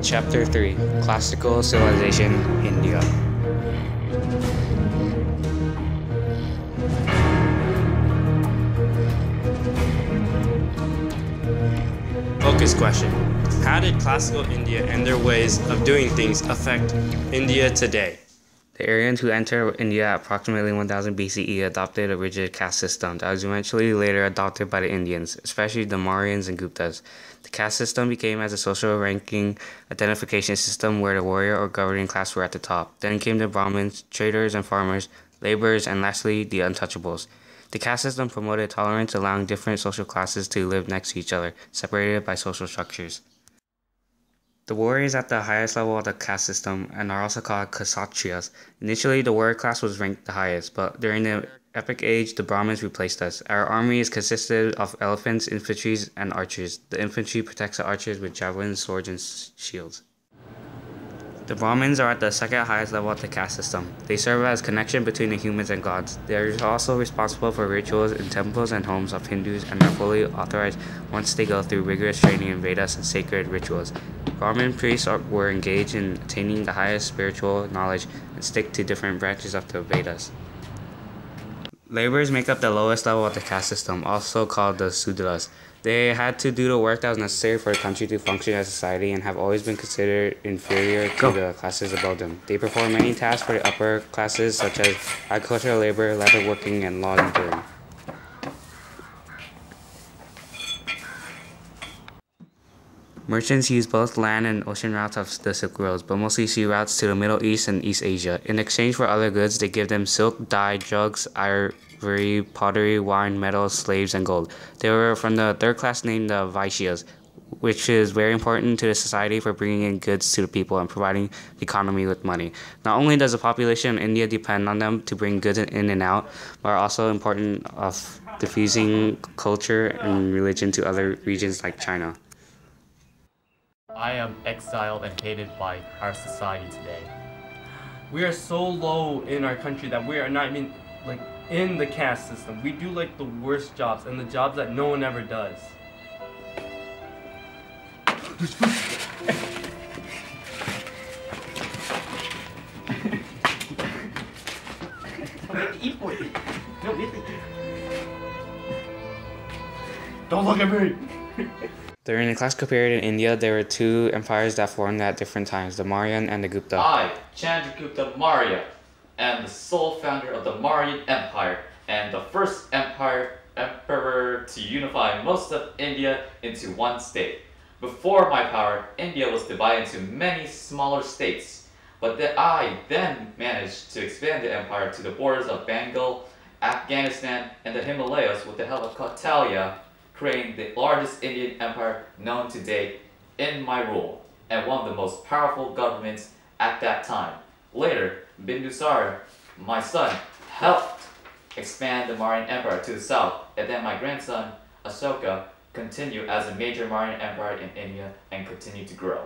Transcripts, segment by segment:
Chapter 3 Classical Civilization, India. Focus question. How did classical India and their ways of doing things affect India today? The Aryans who entered India at approximately 1000 BCE adopted a rigid caste system that was eventually later adopted by the Indians, especially the Mauryans and Guptas. The caste system became as a social ranking identification system where the warrior or governing class were at the top. Then came the Brahmins, traders and farmers, laborers, and lastly, the untouchables. The caste system promoted tolerance, allowing different social classes to live next to each other, separated by social structures. The warriors at the highest level of the caste system and are also called Kshatriyas. Initially, the warrior class was ranked the highest, but during the epic age, the Brahmins replaced us. Our army is consisted of elephants, infantry, and archers. The infantry protects the archers with javelins, swords, and shields. The Brahmins are at the second highest level of the caste system. They serve as connection between the humans and gods. They are also responsible for rituals in temples and homes of Hindus and are fully authorized once they go through rigorous training in Vedas and sacred rituals. Brahmin priests were engaged in attaining the highest spiritual knowledge and stick to different branches of the Vedas. Laborers make up the lowest level of the caste system, also called the Sudras. They had to do the work that was necessary for a country to function as a society and have always been considered inferior to the classes above them. They perform many tasks for the upper classes such as agricultural labor, leather working, and laundering. Merchants use both land and ocean routes of the Silk Roads, but mostly sea routes to the Middle East and East Asia. In exchange for other goods, they give them silk, dye, drugs, ivory, pottery, wine, metals, slaves, and gold. They were from the third class named the Vaishyas, which is very important to the society for bringing in goods to the people and providing the economy with money. Not only does the population of India depend on them to bring goods in and out, but are also important of diffusing culture and religion to other regions like China. I am exiled and hated by our society today. We are so low in our country that we are not even in the caste system. We do the worst jobs and the jobs that no one ever does. Don't look at me! During the classical period in India, there were two empires that formed at different times, the Mauryan and the Gupta. I, Chandragupta Maurya, am the sole founder of the Mauryan Empire and the first emperor to unify most of India into one state. Before my power, India was divided into many smaller states, but I then managed to expand the empire to the borders of Bengal, Afghanistan, and the Himalayas with the help of Kautilya, creating the largest Indian empire known to date in my rule, and one of the most powerful governments at that time. Later, Bindusara, my son, helped expand the Mauryan Empire to the south, and then my grandson, Ashoka, continued as a major Mauryan empire in India and continued to grow.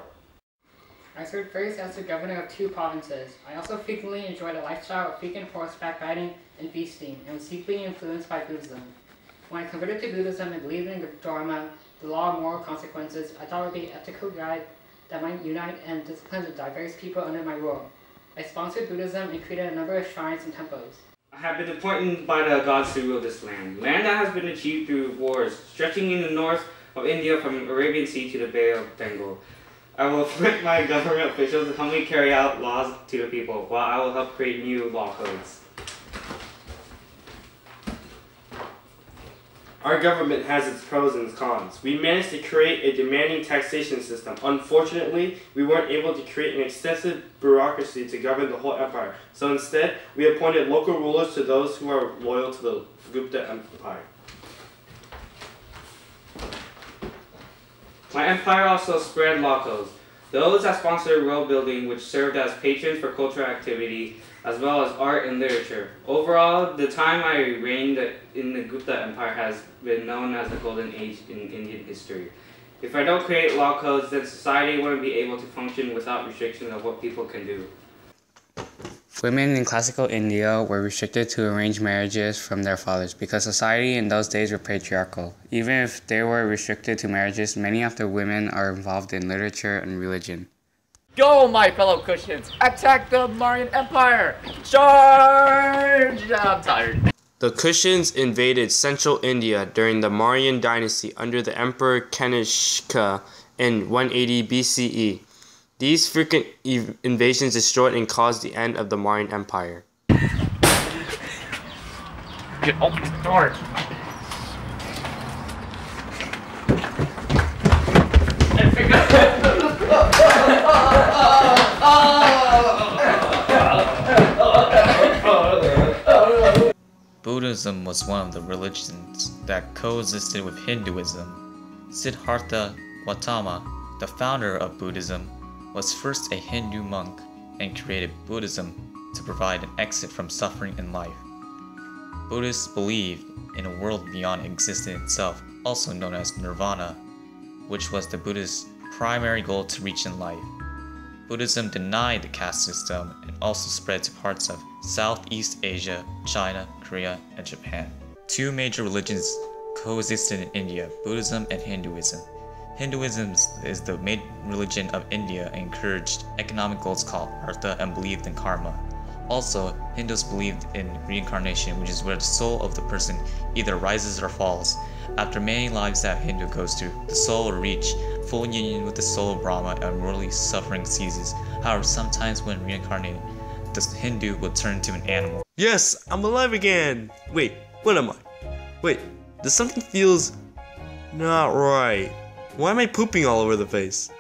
I served first as the governor of 2 provinces. I also frequently enjoyed a lifestyle of frequent horseback riding and feasting, and was deeply influenced by Buddhism. When I converted to Buddhism and believed in the Dharma, the law of moral consequences, I thought it would be an ethical guide that might unite and discipline the diverse people under my rule. I sponsored Buddhism and created a number of shrines and temples. I have been appointed by the gods to rule this land. Land that has been achieved through wars, stretching in the north of India from Arabian Sea to the Bay of Bengal. I will appoint my government officials to help me carry out laws to the people, while I will help create new law codes. Our government has its pros and its cons. We managed to create a demanding taxation system. Unfortunately, we weren't able to create an extensive bureaucracy to govern the whole empire. So instead, we appointed local rulers to those who are loyal to the Gupta Empire. My empire also spread law codes. Those that sponsored road building, which served as patrons for cultural activity, as well as art and literature. Overall, the time I reigned in the Gupta Empire has been known as the golden age in Indian history. If I don't create law codes, then society wouldn't be able to function without restrictions of what people can do. Women in classical India were restricted to arranged marriages from their fathers because society in those days were patriarchal. Even if they were restricted to marriages, many of the women are involved in literature and religion. Go, my fellow Kushans! Attack the Mauryan Empire! Charge! I'm tired. The Kushans invaded central India during the Mauryan dynasty under the Emperor Kanishka in 180 BCE. These frequent invasions destroyed and caused the end of the Mauryan Empire. Get open the door! Buddhism was one of the religions that coexisted with Hinduism. Siddhartha Gautama, the founder of Buddhism, was first a Hindu monk and created Buddhism to provide an exit from suffering in life. Buddhists believed in a world beyond existence itself, also known as nirvana, which was the Buddhist primary goal to reach in life. Buddhism denied the caste system and also spread to parts of Southeast Asia, China, Korea, and Japan. Two major religions coexisted in India, Buddhism and Hinduism. Hinduism is the main religion of India and encouraged economic goals called artha and believed in karma. Also, Hindus believed in reincarnation, which is where the soul of the person either rises or falls. After many lives that Hindu goes through, the soul will reach full union with the soul of Brahma and worldly suffering ceases. However, sometimes when reincarnated, the Hindu will turn into an animal. Yes, I'm alive again! Wait, what am I? Wait, this something feels not right. Why am I pooping all over the place?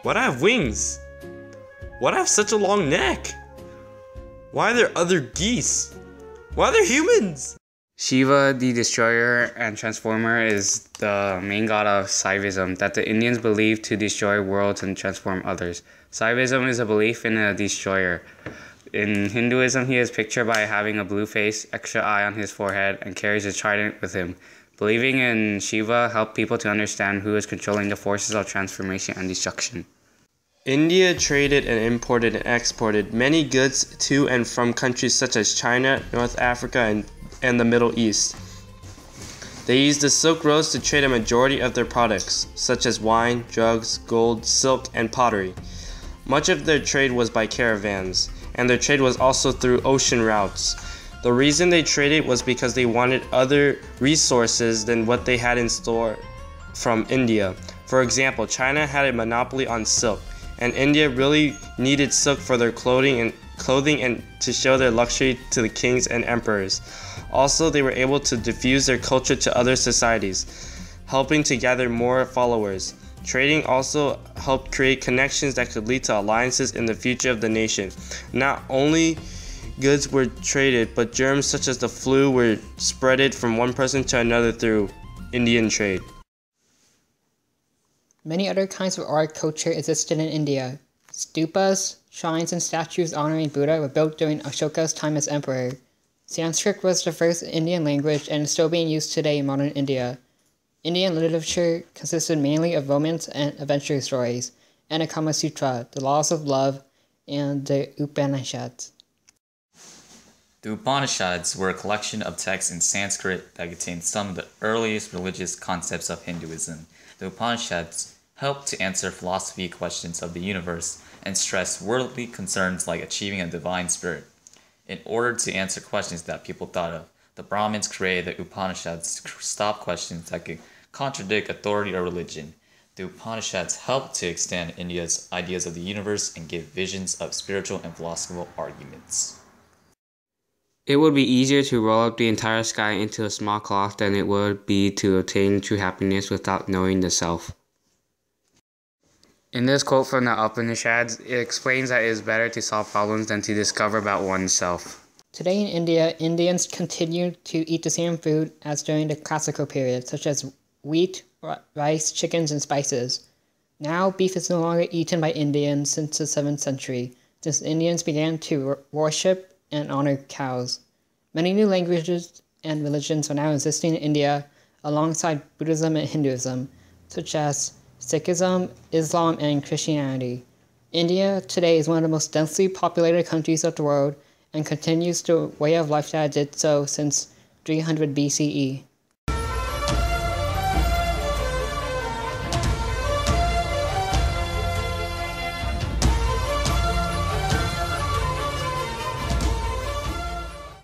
Why do I have wings? Why do I have such a long neck? Why are there other geese? Why are there humans? Shiva, the destroyer and transformer, is the main god of Saivism that the Indians believe to destroy worlds and transform others. Saivism is a belief in a destroyer. In Hinduism, he is pictured by having a blue face, extra eye on his forehead, and carries a trident with him. Believing in Shiva helped people to understand who is controlling the forces of transformation and destruction. India traded and imported and exported many goods to and from countries such as China, North Africa, and the Middle East. They used the Silk Roads to trade a majority of their products, such as wine, drugs, gold, silk, and pottery. Much of their trade was by caravans, and their trade was also through ocean routes. The reason they traded was because they wanted other resources than what they had in store from India. For example, China had a monopoly on silk, and India really needed silk for their clothing and to show their luxury to the kings and emperors. Also, they were able to diffuse their culture to other societies, helping to gather more followers. Trading also helped create connections that could lead to alliances in the future of the nation. Not only goods were traded, but germs such as the flu were spreaded from one person to another through Indian trade. Many other kinds of art culture existed in India. Stupas, shrines, and statues honoring Buddha were built during Ashoka's time as emperor. Sanskrit was the first Indian language and is still being used today in modern India. Indian literature consisted mainly of romance and adventure stories, and the Kama Sutra, the laws of love, and the Upanishads. The Upanishads were a collection of texts in Sanskrit that contained some of the earliest religious concepts of Hinduism. The Upanishads helped to answer philosophy questions of the universe and stress worldly concerns like achieving a divine spirit. In order to answer questions that people thought of, the Brahmins created the Upanishads to stop questions that could contradict authority or religion. The Upanishads helped to extend India's ideas of the universe and give visions of spiritual and philosophical arguments. It would be easier to roll up the entire sky into a small cloth than it would be to attain true happiness without knowing the self. In this quote from the Upanishads, it explains that it is better to solve problems than to discover about oneself. Today in India, Indians continue to eat the same food as during the classical period, such as wheat, rice, chickens, and spices. Now, beef is no longer eaten by Indians since the 7th century, since Indians began to worship and honor cows. Many new languages and religions are now existing in India alongside Buddhism and Hinduism, such as Sikhism, Islam, and Christianity. India today is one of the most densely populated countries of the world and continues the way of life that did so since 300 BCE.